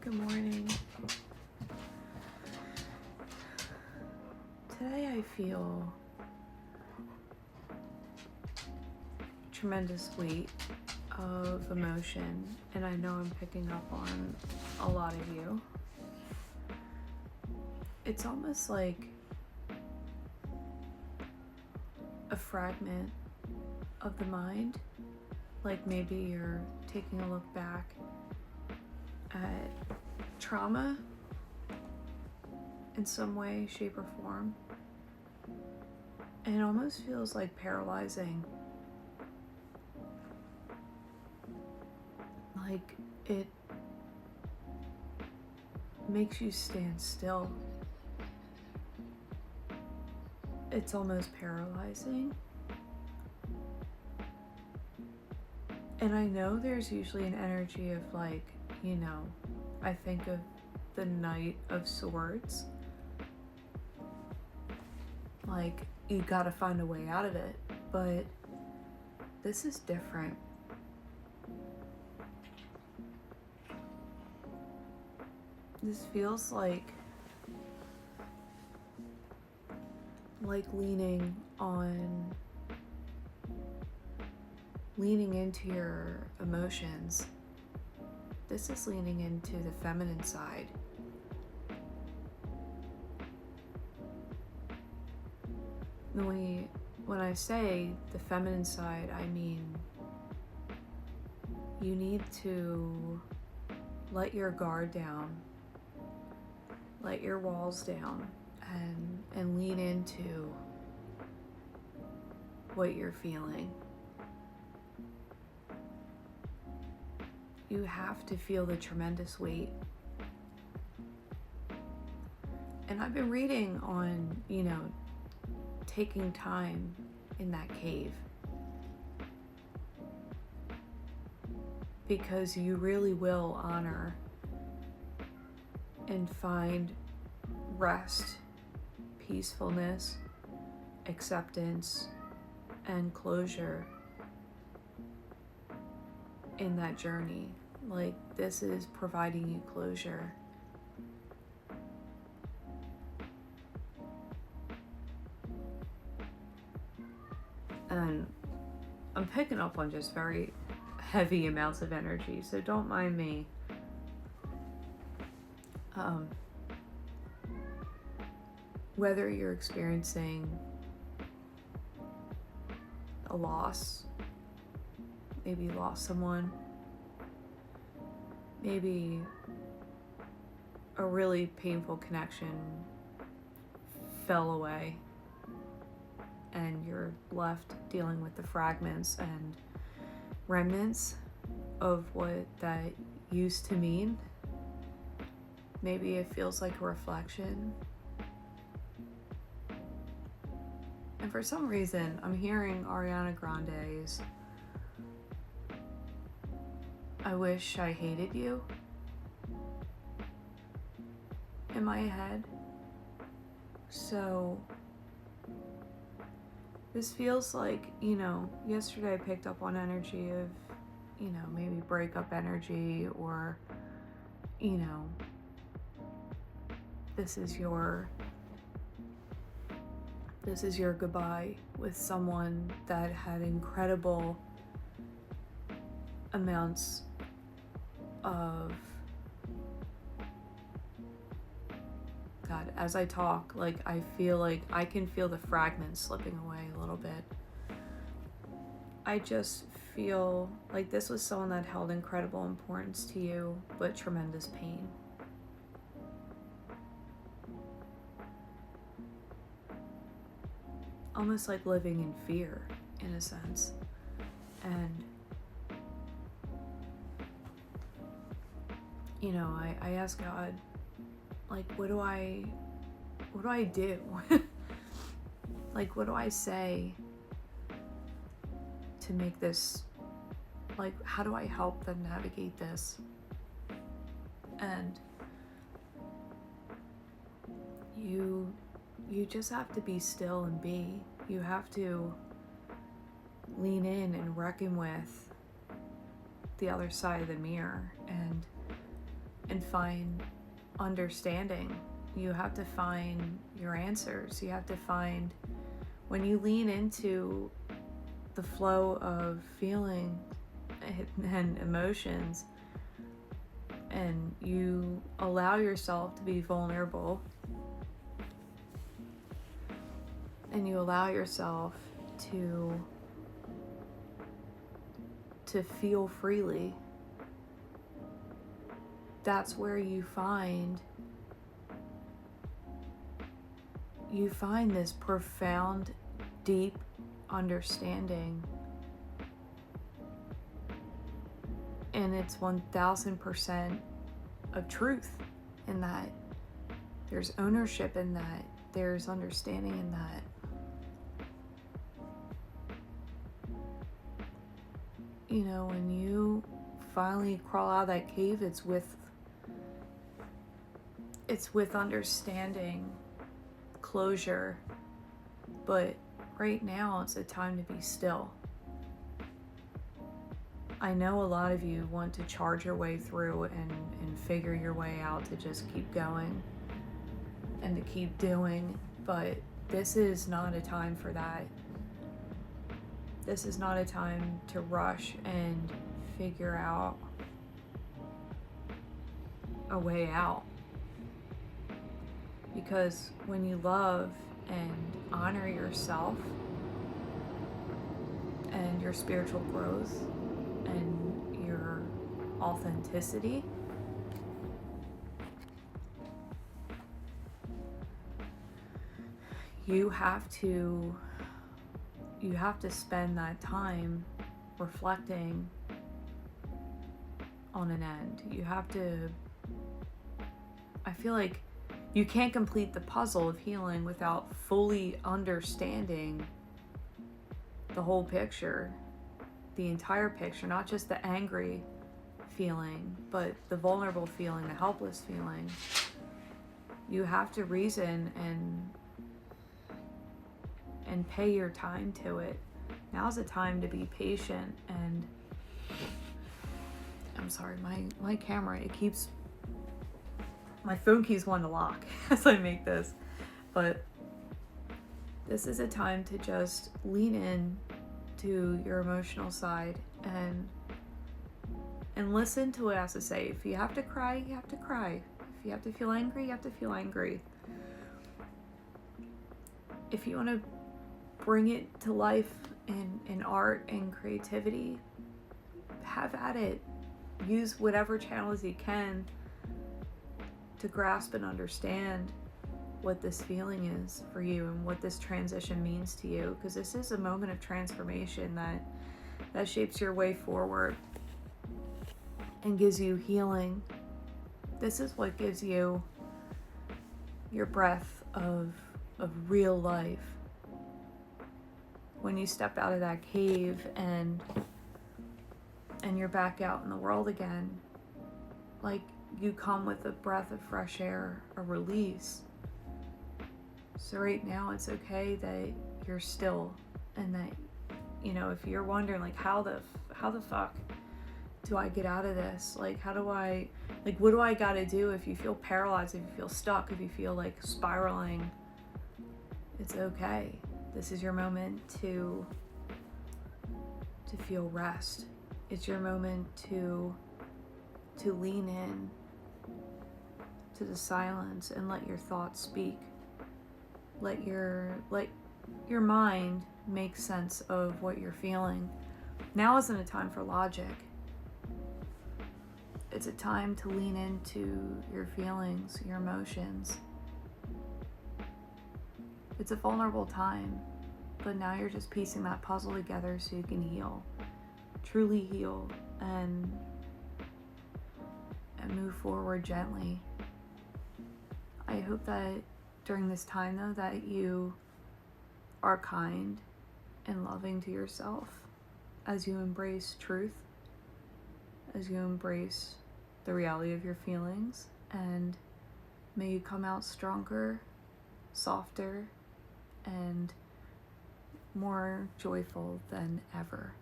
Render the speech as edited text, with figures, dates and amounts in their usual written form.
Good morning. Today I feel tremendous weight of emotion, and I know I'm picking up on a lot of you. It's almost like a fragment of the mind, like maybe you're taking a look back at trauma in some way, shape, or form, and it almost feels like paralyzing. Like it makes you stand still. It's almost paralyzing. And I know there's usually an energy of I think of the Knight of Swords. Like, you gotta find a way out of it. But this is different. This feels like leaning into your emotions. This is leaning into the feminine side. When I say the feminine side, I mean you need to let your guard down, let your walls down, and lean into what you're feeling. You have to feel the tremendous weight. And I've been reading on, taking time in that cave. Because you really will honor and find rest, peacefulness, acceptance, and closure in that journey. Like, this is providing you closure. And I'm picking up on just very heavy amounts of energy, so don't mind me. Whether you're experiencing a loss, maybe you lost someone, maybe a really painful connection fell away and you're left dealing with the fragments and remnants of what that used to mean. Maybe it feels like a reflection. And for some reason, I'm hearing Ariana Grande's "I Wish I Hated You" in my head. So this feels like, yesterday I picked up on energy of, maybe breakup energy, or, this is your goodbye with someone that had incredible amounts of, God, as I talk, I feel like I can feel the fragments slipping away a little bit. I just feel like this was someone that held incredible importance to you, but tremendous pain. Almost like living in fear, in a sense. And, I ask God, what do I do? What do I say to make this, how do I help them navigate this? And you just have to be still and be. You have to lean in and reckon with the other side of the mirror and and find understanding. You have to find your answers. You have to find, when you lean into the flow of feeling and emotions, and you allow yourself to be vulnerable, and you allow yourself to feel freely, that's where you find this profound, deep understanding. And it's 1000% of truth in that. There's ownership in that. There's understanding in that. You know, when you finally crawl out of that cave, it's with understanding, closure. But right now, it's a time to be still. I know a lot of you want to charge your way through and figure your way out, to just keep going and to keep doing, but this is not a time for that. This is not a time to rush and figure out a way out. Because when you love and honor yourself and your spiritual growth and your authenticity, you have to spend that time reflecting on an end. I feel like you can't complete the puzzle of healing without fully understanding the whole picture, the entire picture, not just the angry feeling, but the vulnerable feeling, the helpless feeling. You have to reason and pay your time to it. Now's the time to be patient. And I'm sorry, my camera, my phone keys wanting to lock as I make this. But this is a time to just lean in to your emotional side and listen to what it has to say. If you have to cry, you have to cry. If you have to feel angry, you have to feel angry. If you want to bring it to life in art and creativity, have at it. Use whatever channels you can to grasp and understand what this feeling is for you and what this transition means to you, because this is a moment of transformation that shapes your way forward and gives you healing. This is what gives you your breath of real life. When you step out of that cave and you're back out in the world again, like, you come with a breath of fresh air, a release. So right now it's okay that you're still, and that, you know, if you're wondering like, how the fuck do I get out of this? Like, what do I gotta do? If you feel paralyzed, if you feel stuck, if you feel like spiraling, it's okay. This is your moment to feel rest. It's your moment to lean in to the silence and let your thoughts speak. Let your mind make sense of what you're feeling. Now isn't a time for logic. It's a time to lean into your feelings, your emotions. It's a vulnerable time, but now you're just piecing that puzzle together so you can heal, truly heal, and move forward gently. I hope that during this time, though, that you are kind and loving to yourself as you embrace truth, as you embrace the reality of your feelings, and may you come out stronger, softer, and more joyful than ever.